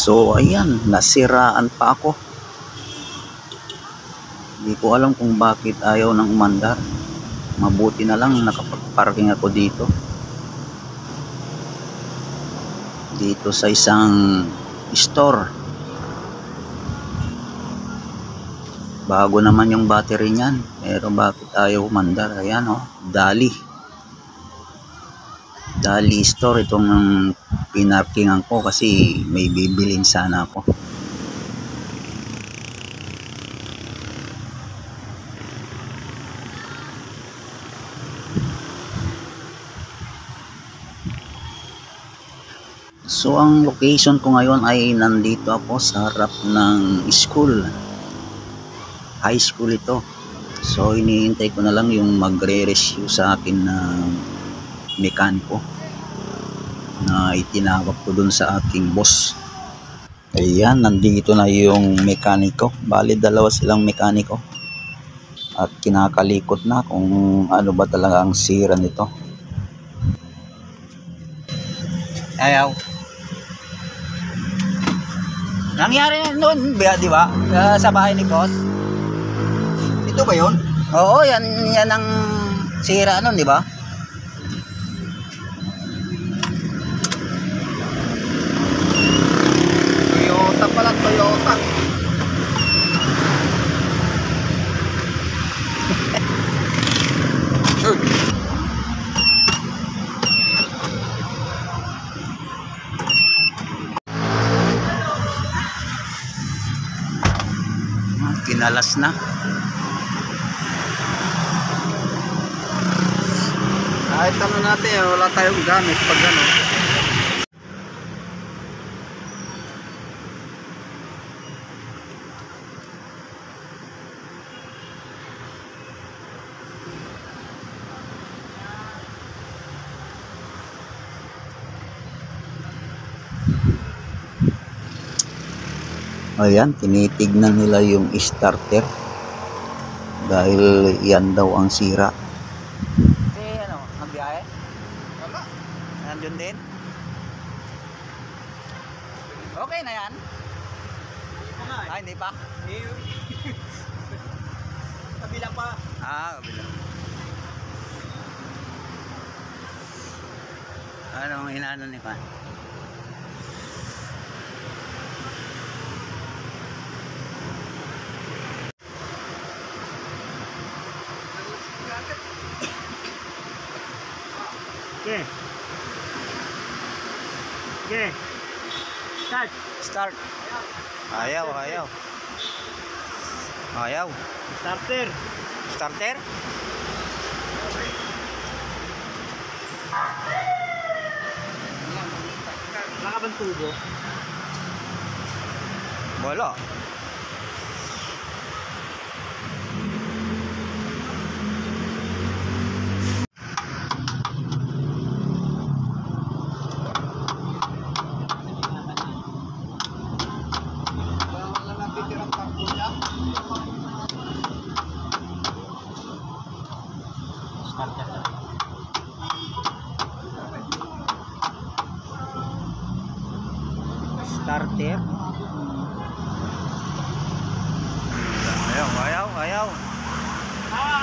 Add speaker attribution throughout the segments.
Speaker 1: So ayan, nasiraan pa ako. Hindi ko alam kung bakit ayaw nang umandar. Mabuti na lang nakapag-parking ako dito. Dito sa isang store. Bago naman yung battery niyan. Pero bakit ayaw umandar? Ayan oh, Dali store itong pinarkingan ko kasi may bibilin sana ako. So ang location ko ngayon ay nandito ako sa harap ng school. High school ito. So iniintay ko na lang yung magre-rescue sa akin ng mekaniko na itinawag ko dun sa aking boss. Ayan, nandito na yung mekaniko. Bali dalawa silang mekaniko. At kinakalikot na kung ano ba talaga ang sira nito. Ayaw. Nangyari noon, di ba? Sa bahay ni boss. Ito ba yun? Oo, yan ang sira noon, di ba? Toyota pala, Toyota. Kinalas na. Kahit ano natin, wala tayong gamit pag ano. Ayan, tinitignan nila yung starter dahil yan daw ang sira. Si ano, nagbiyahe? Wala. Nandun din? Okay na yan? Ah, hindi pa? Kabila pa. Ah, kabila. Anong inaano ni pa?
Speaker 2: Okay. Okay.
Speaker 1: Start. Ayaw.
Speaker 2: Starter.
Speaker 1: Starter?
Speaker 2: Wala bang tubo?
Speaker 1: Wala. Starter. Ayaw.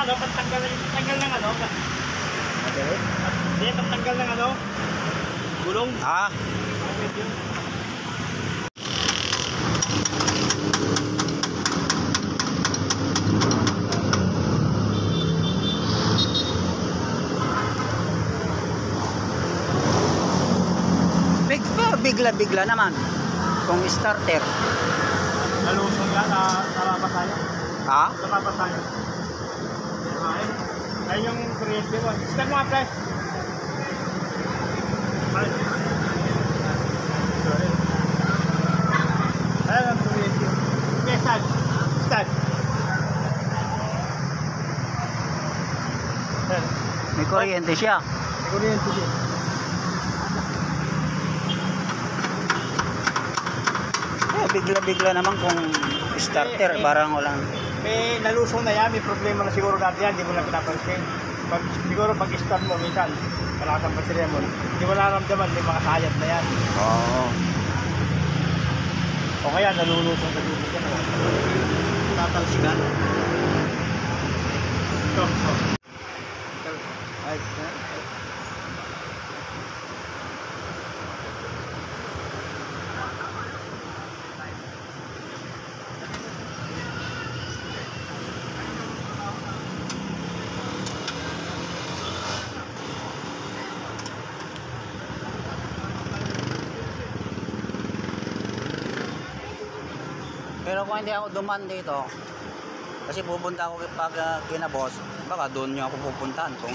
Speaker 2: Dapat tanggal ng ano? Hindi, tanggal ng ano? Gulong?
Speaker 1: Ah. Bigla naman kung starter.
Speaker 2: Nalusong yan, narabas tayo.
Speaker 1: Ha?
Speaker 2: Narabas tayo. Ayun yung kuryente mo. Start mo nga, pre. Ayun ang kuryente. Okay, start.
Speaker 1: May kuryente siya.
Speaker 2: May kuryente siya.
Speaker 1: Bigla naman kung starter, parang walang.
Speaker 2: May nalusong na yan, may problema na siguro dati yan, hindi mo na pinapansin. Siguro pag-start mo, minsan, malakas ang baterya mo, hindi mo naramdaman, may mga sayad na yan.
Speaker 1: Oo.
Speaker 2: O kaya nalulutong sa tubig yan. Tatalsikan. Ito. Ay,
Speaker 1: Pero kung hindi ako duman dito, kasi pupunta ako pag kina boss, baka doon nyo ako pupuntahan kung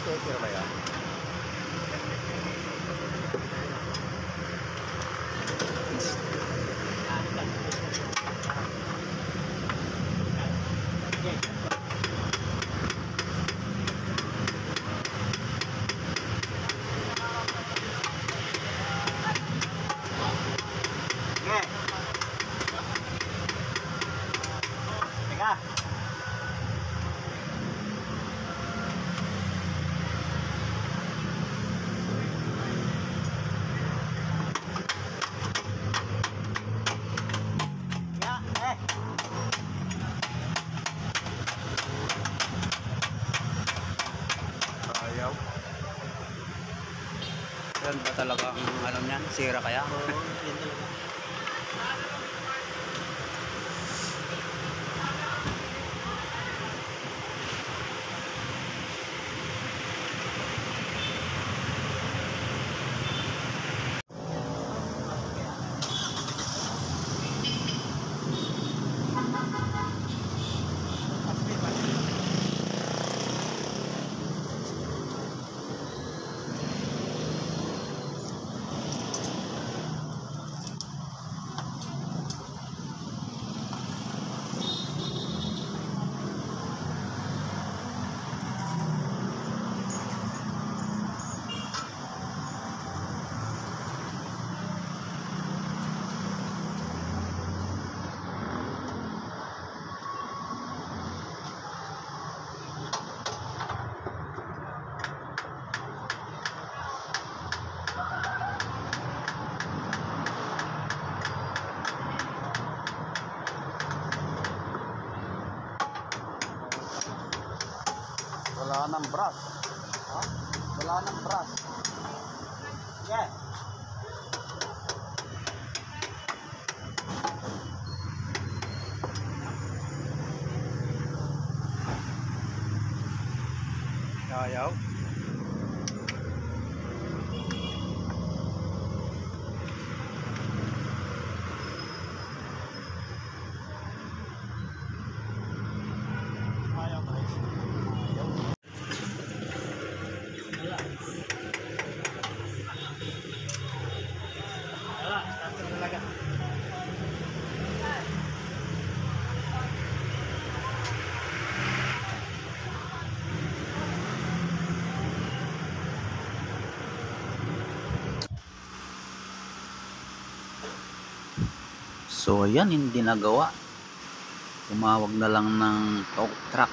Speaker 1: sticker ba yan?
Speaker 2: okay. Teka.
Speaker 1: Ayaw. Yan ba talaga ang alam niyan? Sira kaya?
Speaker 2: Oo, yan talaga.
Speaker 1: Wala nang brush. Ha? Wala nang brush.
Speaker 2: Yeah.
Speaker 1: Ayaw.
Speaker 2: Ayaw pa rin.
Speaker 1: Ayaw.
Speaker 2: Wala, starter talaga.
Speaker 1: So ayan, hindi nagawa. Tumawag na lang ng tow truck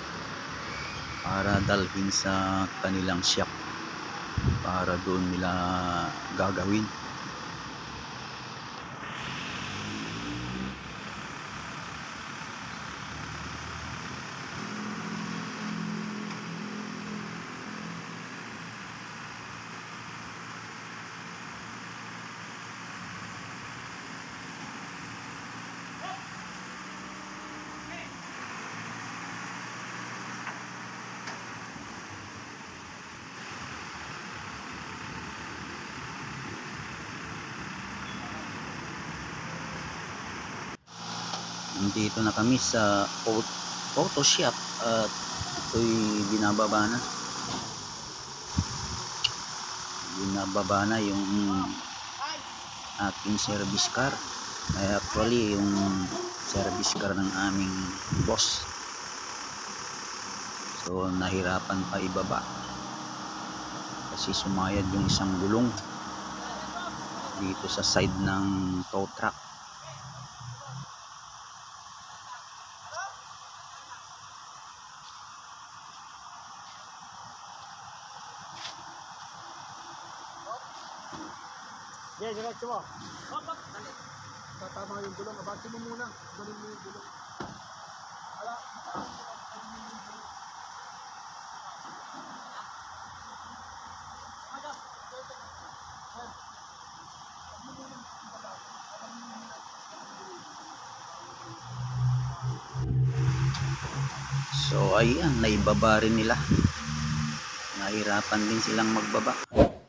Speaker 1: para dalhin sa kanilang shop para doon nila gagawin. Nandito na kami sa auto shop at ito'y binababa na yung aking service car. Actually yung service car ng aming boss, so nahirapan pa ibaba kasi sumayad yung isang gulong dito sa side ng tow truck.
Speaker 2: Sige, diretso mo.
Speaker 3: Tatama yung gulong. Abati mo muna. Galing mo yung gulong. Ala.
Speaker 1: So ayan, naibaba rin nila. Nahirapan din silang magbaba.